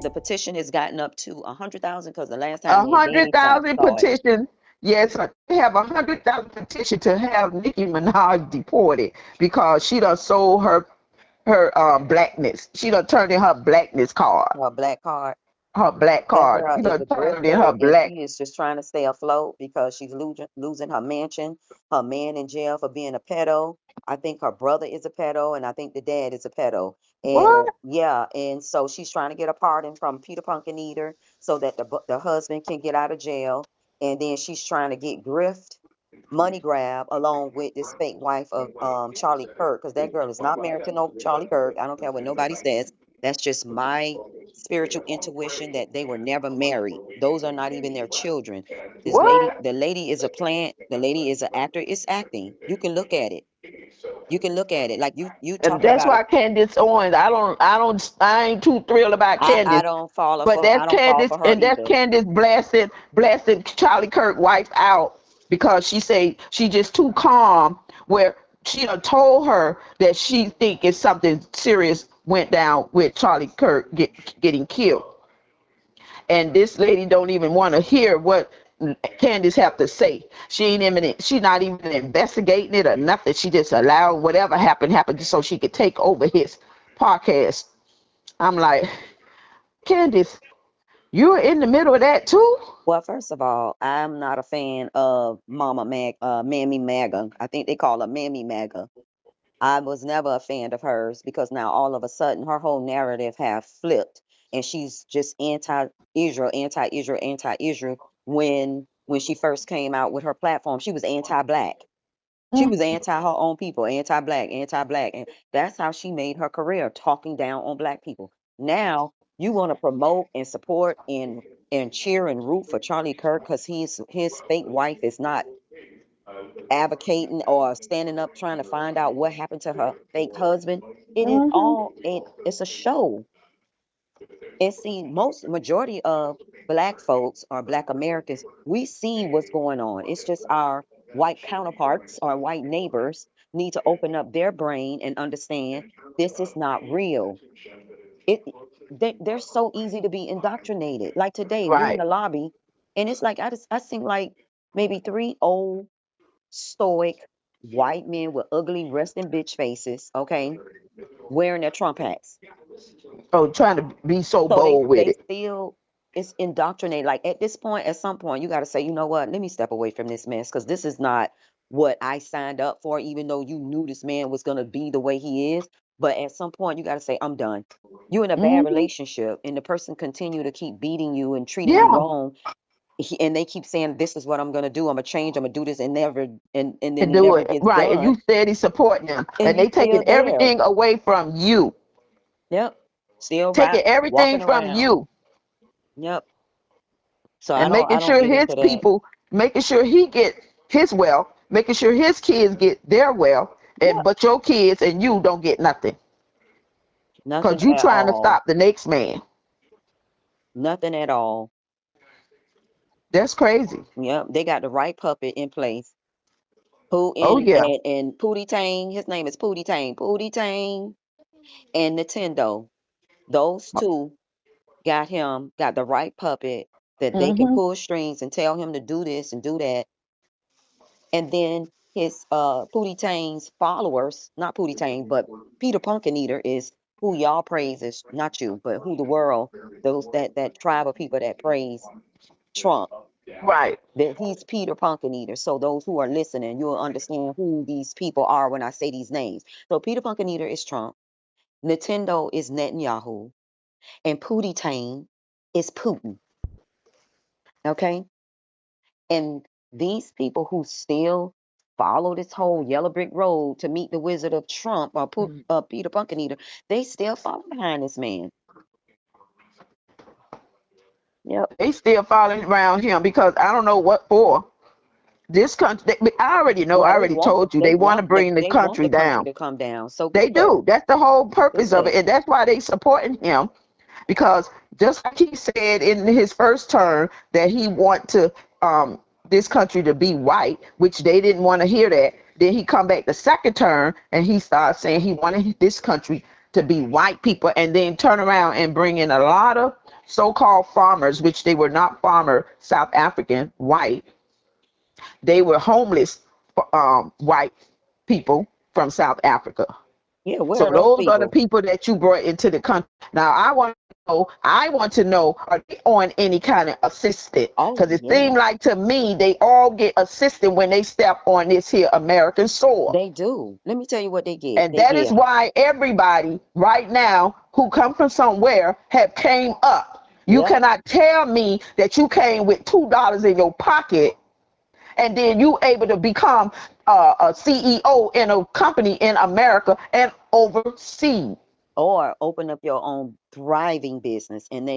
the petition has gotten up to 100,000 because the last time A they hundred they thousand saw it. petition. Yes, they have 100,000 petition to have Nicki Minaj deported because she done sold her blackness. She done turned in her blackness card, A black card. her black That card. girl She is done a turned in her grifter, and black. she is just trying to stay afloat because she's losing her mansion, her man in jail for being a pedo. I think her brother is a pedo, and I think the dad is a pedo. And What? yeah, and so she's trying to get a pardon from Peter Punkin so that the husband can get out of jail. And then she's trying to get grift, money grab, along with this fake wife of Charlie Kirk, because that girl is not married to no Charlie Kirk. I don't care what nobody says. That's just my spiritual intuition that they were never married. Those are not even their children. This lady, What? the lady is a plant. The lady is an actor. It's acting. You can look at it. You can look at it. Like you And talking that's about it. why Candace Owens. I ain't too thrilled about I Candace, don't follow but for. I don't fall for her That's either. Candace blasting Charlie Kirk wife out because she say she just too calm. Where she done told her that she think it's something serious went down with Charlie Kirk getting killed, and this lady don't even want to hear what Candace have to say. She not even investigating it or nothing. She just allowed whatever happened just so she could take over his podcast. I'm like, Candace, you're in the middle of that too? Well, first of all, I'm not a fan of Mammy Maga. I think they call her Mammy Maga. I was never a fan of hers because now all of a sudden her whole narrative have flipped and she's just anti-Israel, anti-Israel, anti-Israel. When she first came out with her platform, she was anti-black. She Mm. was anti her own people, anti-black, anti-black, and that's how she made her career, talking down on black people. Now you want to promote and support and cheer and root for Charlie Kirk because his fake wife is not advocating or standing up trying to find out what happened to her fake husband. It is Hmm. all it's a show. It's the most majority of black folks or black Americans, we see what's going on. It's just our white counterparts or white neighbors need to open up their brain and understand this is not real. It they're so easy to be indoctrinated. Like today, we in Right. the lobby, and it's like I seen like maybe three old stoic white men with ugly resting bitch faces, okay, wearing their Trump hats. Oh, trying to be so So bold with they it. still it's indoctrinated. Like at this point, at some point, you got to say, you know what? Let me step away from this mess because this is not what I signed up for. Even though you knew this man was gonna be the way he is, but at some point, you got to say, I'm done. You're in a bad Hmm. relationship, and the person continue to keep beating you and treating you Yeah. wrong. And they keep saying, this is what I'm gonna do. I'm gonna change. I'm gonna do this, and never and then And it do never it. gets Right. And done. you steady supporting them. And And you they taking still there. everything away from you. Yep. Still Taking walking everything from around. you. Yep. So And I making don't sure get his into that. people, making sure he get his wealth, making sure his kids get their wealth, and Yep. but your kids and you don't get nothing. Cause Nothing you at trying to all. stop the next man. Nothing at all. That's crazy. Yep. They got the right puppet in place. Who Oh yeah. and Pootie Tang, his name is Pootie Tang. Pootie Tang and Nintendo. Those two got the right puppet that they can Hmm. pull strings and tell him to do this and do that. And then his Pootie Tang's followers, not Pootie Tang, but Peter Punkin Eater is who y'all praise is not you, but who the world, those that tribe of people that praise Trump, Right. that he's Peter Punkin Eater. So those who are listening, you'll understand who these people are when I say these names. So Peter Punkin Eater is Trump, Nintendo is Netanyahu, and Pootie Tang is Putin. Okay? And these people who still follow this whole yellow brick road to meet the Wizard of Trump or Peter Punkin Eater, they still follow behind this man. Yep. They still following around him because I don't know what for. This country, I already know. Well, I already told you they want to bring the they want country the country down. to come down. So They good, do. That's the whole purpose of it, good. and that's why they supporting him. Because just like he said in his first term that he want to this country to be white, which they didn't want to hear that. Then he come back the second term and he started saying he wanted this country to be white people, and then turn around and bring in a lot of so-called farmers, which they were not farmer, South African, white. They were homeless, white people from South Africa. Yeah, where So are those those are the people? people that you brought into the country. Now I want to know, are they on any kind of assistance? Oh, Because it yeah, seemed like to me they all get assistance when they step on this here American soil. they do. Let me tell you what they get. And They that is get, why everybody right now who come from somewhere have came up. You yep, cannot tell me that you came with $2 in your pocket and then you able to become a CEO in a company in America and overseas. or open up your own thriving business. And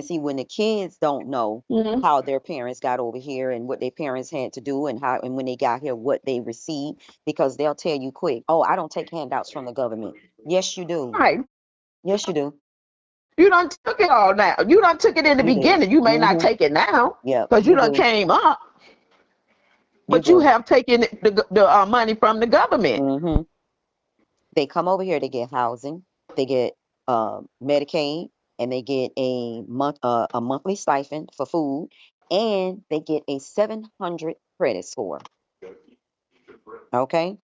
see, when the kids don't know Mhm. how their parents got over here and what their parents had to do and how and when they got here what they received, because they'll tell you quick, oh, I don't take handouts from the government. Yes, you do. Right. Yes, you do. You done took it all now. You done took it in the You did. beginning. You may not Mm-hmm. take it now Yep, because you you done do. came up, You but you do. have taken the money from the government. Mm-hmm. They come over here to get housing, they get Medicaid, and they get a monthly stipend for food, and they get a 700 credit score. Okay,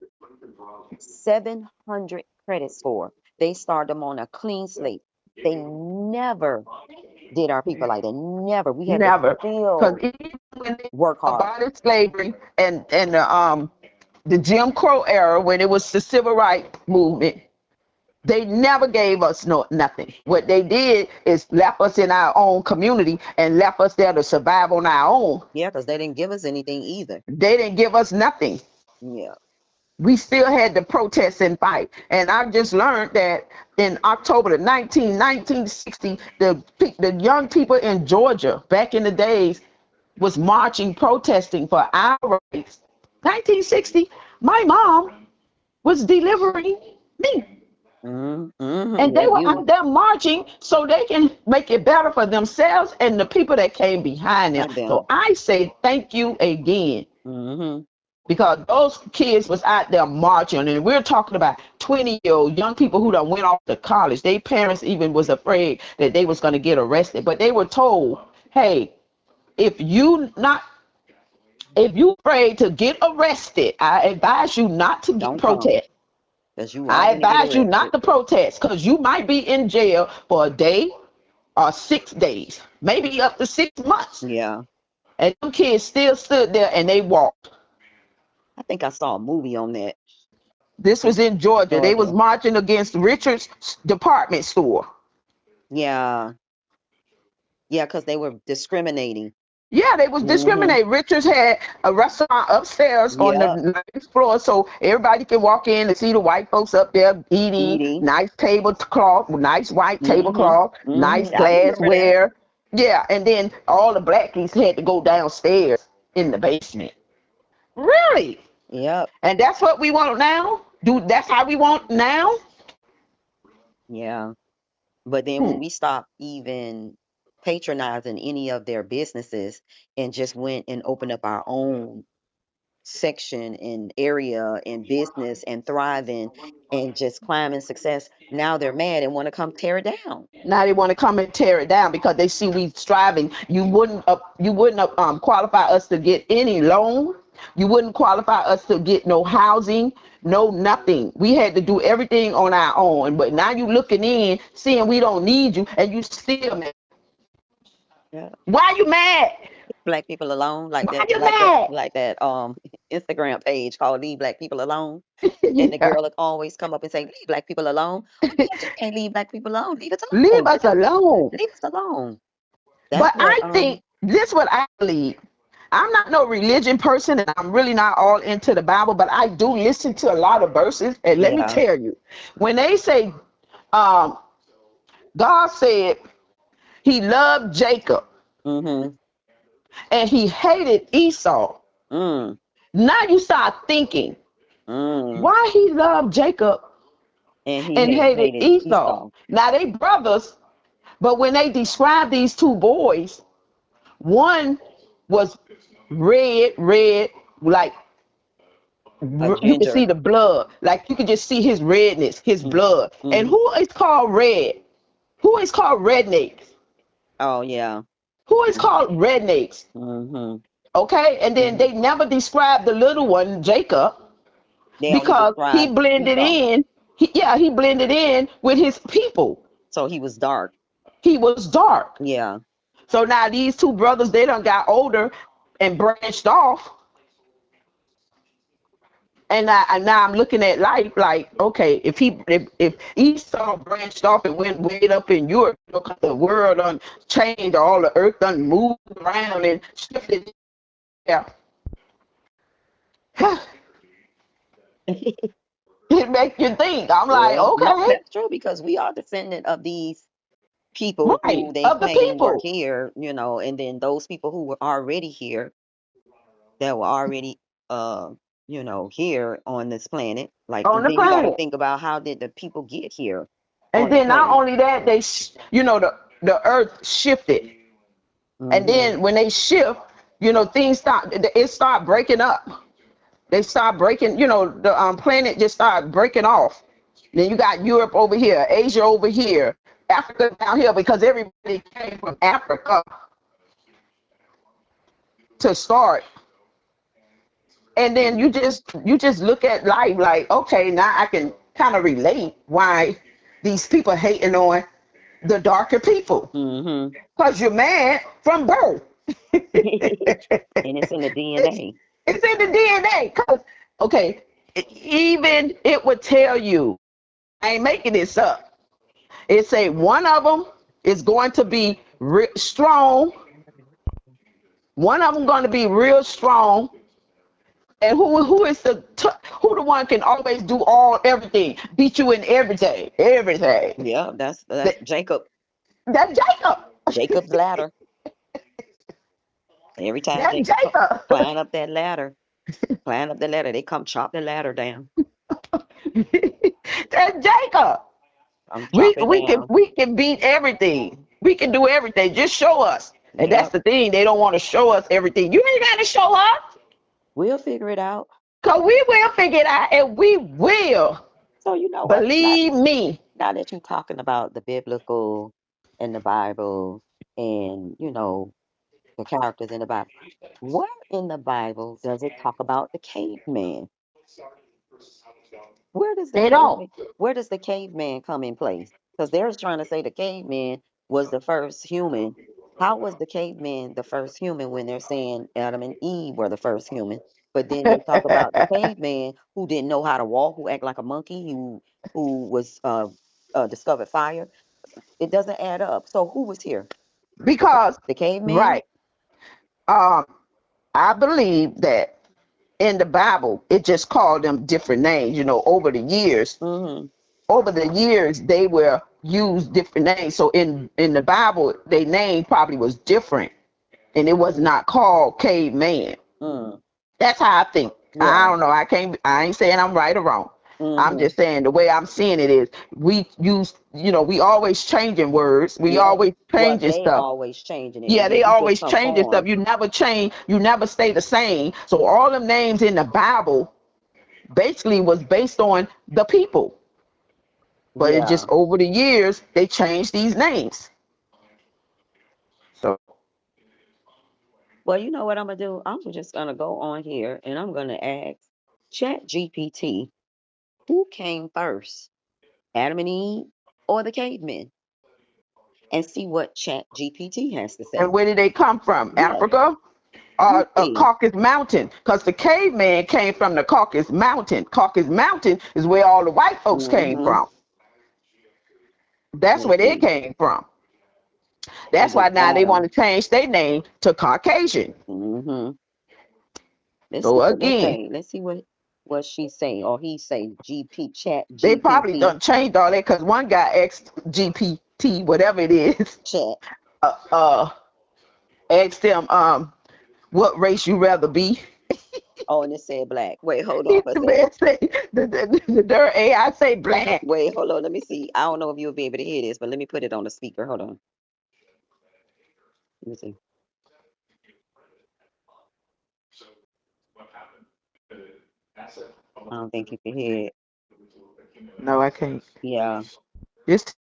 700 credit score. They start them on a clean slate. They never did our people like that. Never. We had to Never. Because still even when they work hard. abolished slavery and the Jim Crow era, when it was the civil rights movement, they never gave us nothing. What they did is left us in our own community and left us there to survive on our own. Yeah, because they didn't give us anything either. They didn't give us nothing. Yeah. We still had to protest and fight. And I just learned that in October the 1960, the young people in Georgia back in the days was marching, protesting for our rights. 1960, my mom was delivering me. Mm-hmm. Mm-hmm. And Yeah, they were you. out there marching so they can make it better for themselves and the people that came behind them. And So them. I say thank you again, Mm-hmm. because those kids was out there marching, and we're talking about 20-year-old young people who done went off to college. Their parents even was afraid that they was going to get arrested, but they were told, hey, if you not if you afraid to get arrested, I advise you not to get Don't come, protest. because you are I going to get advise you not arrested. to protest because you might be in jail for a day or 6 days, maybe up to 6 months. Yeah. And them kids still stood there and they walked. I think I saw a movie on that This in was in Georgia. They was Georgia. marching against Richard's department store. Yeah. Yeah, because they were discriminating. Yeah, they was Mm-hmm. discriminating. Richards had a restaurant upstairs on the Yep. nice floor, so everybody can walk in and see the white folks up there eating. Eating. Nice tablecloth, nice white tablecloth, Mm-hmm. nice Mm-hmm. I remember that. glassware. Yeah, and then all the black kids had to go downstairs in the basement. Really? Yep. And that's what we want now? That's how we want now? Yeah. But then when Hmm. we stopped even patronizing any of their businesses and just went and opened up our own section and area and business and thriving and just climbing success, now they're mad and want to come tear it down. Now they want to come and tear it down because they see we striving. You wouldn't qualify us to get any loan. You wouldn't qualify us to get no housing, no nothing. We had to do everything on our own. But now you looking in, seeing we don't need you, and you still mad. Yeah. Why you mad? Black people alone, like Why that, you mad? like that Instagram page called Leave Black People Alone. And the Yeah. girl would always come up and say, Leave Black people alone. Oh, you just can't leave Black people alone. Leave us Leave alone. us alone. Leave us alone. That's But what I think this what I believe. I'm not no religion person and I'm really not all into the Bible, but I do listen to a lot of verses. And let me yeah. tell you, when they say um, God said he loved Jacob Mm-hmm. and he hated Esau, Mm. now you start thinking Mm. why he loved Jacob And he and hated hated Esau. Esau. Now they brothers, but when they describe these two boys, one was red, like A you can see ginger. the blood, like you can just see his redness, his blood. And Mm-hmm. who is called red? Who is called rednecks? Oh yeah. Who is called rednecks? Mhm. Okay, and then Mhm. they never describe the little one, Jacob, They only because he describe blended Esau. in. He blended in with his people. So he was dark. He was dark. Yeah. So now these two brothers, they done got older and branched off. And now I'm looking at life like, okay, if Esau branched off and went way up in Europe, because the world done changed, all the earth done moved around and shifted. Yeah, it makes you think. I'm like, Well, no, okay, that's true because we are descendant of these people right, who they of the claim were people here, and then those people who were already here, that were already, uh, here on this planet. Like, on and the then you got to planet. think about how did the people get here And on the then not planet? only that, the earth shifted. And Hmm. then when they shift, things start breaking up. They start breaking, the planet just start breaking off. Then you got Europe over here, Asia over here, Africa down here, because everybody came from Africa to start. And then you just look at life like, okay, now I can kind of relate why these people hating on the darker people. Hmm. Because you're mad from birth. And it's in the It's, DNA. it's in the DNA. Cause okay, even it would tell you, I ain't making this up. It say one of them is going to be strong. One of them going to be real strong. And who the one can always do everything, beat you in everything, everything. Yeah, that's That, Jacob. that's Jacob. Jacob's ladder. Every time That's Jacob Jacob. climb up that ladder, climb up the ladder, they come chop the ladder down. That's Jacob. I'm We chop it we can down. we can beat everything. We can do everything. Just show us. And that's Yep. the thing. They don't want to show us everything. You ain't gotta show us. We'll figure it out. Cause we will figure it out and we will. So you know what? Believe me. Now that you're talking about the biblical and the Bible and the characters in the Bible, where in the Bible does it talk about the caveman? Where does the They don't. caveman where does the caveman come in place? Because they're trying to say the caveman was the first human. How was the caveman the first human when they're saying Adam and Eve were the first human? But then they talk about the caveman who didn't know how to walk, who act like a monkey, who was discovered fire. It doesn't add up. So who was here? Because The caveman? right. Um, I believe that in the Bible it just called them different names, Mm-hmm. over the years they were used different names. So in the Bible, their name probably was different, and it was not called caveman. Mm. That's how I think. I Yeah. don't know. I ain't saying I'm right or wrong. I'm Mm-hmm. just saying the way I'm seeing it is we always changing words. We Yeah. always Well, changing they stuff. always changing it, Yeah, and then they we just always changing stuff. conform. You never change. You never stay the same. So all them names in the Bible basically was based on the people. But it just Yeah. over the years they changed these names. So Well, you know what I'm gonna do? I'm just gonna go on here and I'm gonna ask Chat GPT who came first, Adam and Eve or the cavemen, and see what Chat GPT has to say. and where did they come from? Yeah, Africa let's or see. Caucasus Mountain? Because the caveman came from the Caucasus Mountain. Caucasus Mountain is where all the white folks came Mm-hmm. from. That's Let's where they see. came from. And That's then why now they want Adam. to change their name to Caucasian. Mm-hmm. Let's see So what they again, say. Let's see what she say or he say. GP Chat they probably GPT done changed all that because one guy asked GPT, whatever it is, Chat. uh, uh asked them what race you rather be. Oh, and it said black. Wait, hold on for a The second. man say the dirt AI say black. Wait, hold on. Let me see. I don't know if you'll be able to hear this, but let me put it on the speaker. Hold on. Let me see. I don't think you can hear it. No, I can't. Yeah. Just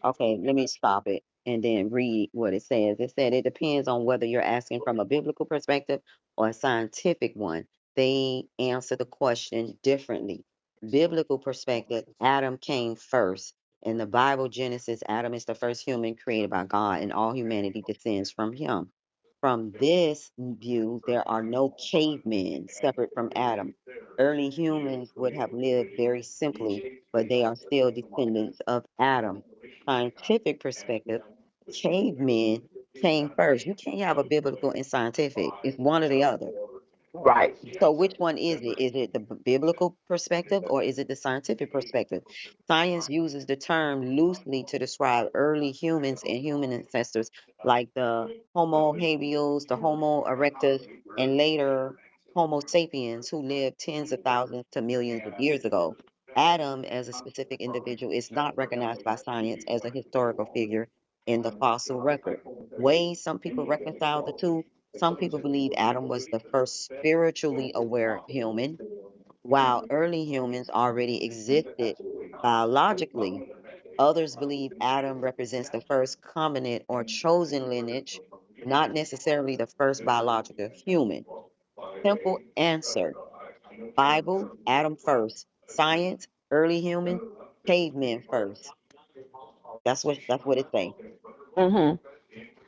Okay, let me stop it. and then read what it says. It said it depends on whether you're asking from a biblical perspective or a scientific one. They answer the question differently. Biblical perspective, Adam came first. In the Bible, Genesis, Adam is the first human created by God, and all humanity descends from him. From this view, there are no cavemen separate from Adam. Early humans would have lived very simply, but they are still descendants of Adam. Scientific perspective, cavemen came first. You can't have a biblical and scientific. It's one or the other. Right. So which one is it? Is it the biblical perspective or is it the scientific perspective? Science uses the term loosely to describe early humans and human ancestors like the Homo habilis, the Homo erectus, and later Homo sapiens who lived tens of thousands to millions of years ago. Adam, as a specific individual, is not recognized by science as a historical figure in the fossil record. Ways some people reconcile the two: some people believe Adam was the first spiritually aware human, while early humans already existed biologically. Others believe Adam represents the first covenant or chosen lineage, not necessarily the first biological human. Simple answer: Bible, Adam first. Science, early humans, cavemen first. That's what it say. Mhm.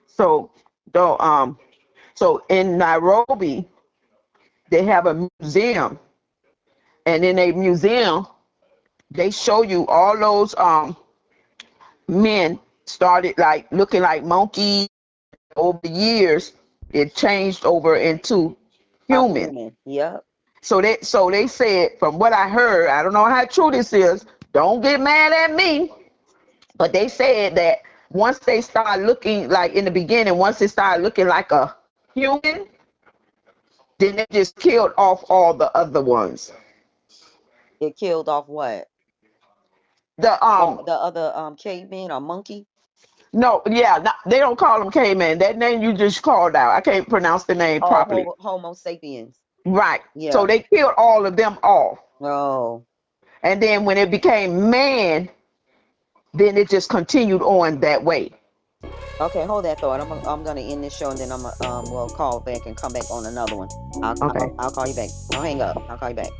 So, though, so in Nairobi, they have a museum, and in a museum, they show you all those men started like looking like monkeys. Over the years, it changed over into human. Human. Yep. So they said, from what I heard, I don't know how true this is. Don't get mad at me, but they said that once they start looking like in the beginning, once they started looking like a human, then they just killed off all the other ones. It killed off what? The Or the other caveman or monkey? no, yeah, not, they don't call them caveman. That name you just called out. I can't pronounce the name Oh, properly. Homo sapiens. Right. So Yeah. they killed all of them off. Oh. And then when it became man, then it just continued on that way. Okay, hold that thought. I'm gonna end this show and then I'm gonna we'll call back and come back on another one. I'll Okay. I'll call you back. Don't hang up. I'll call you back.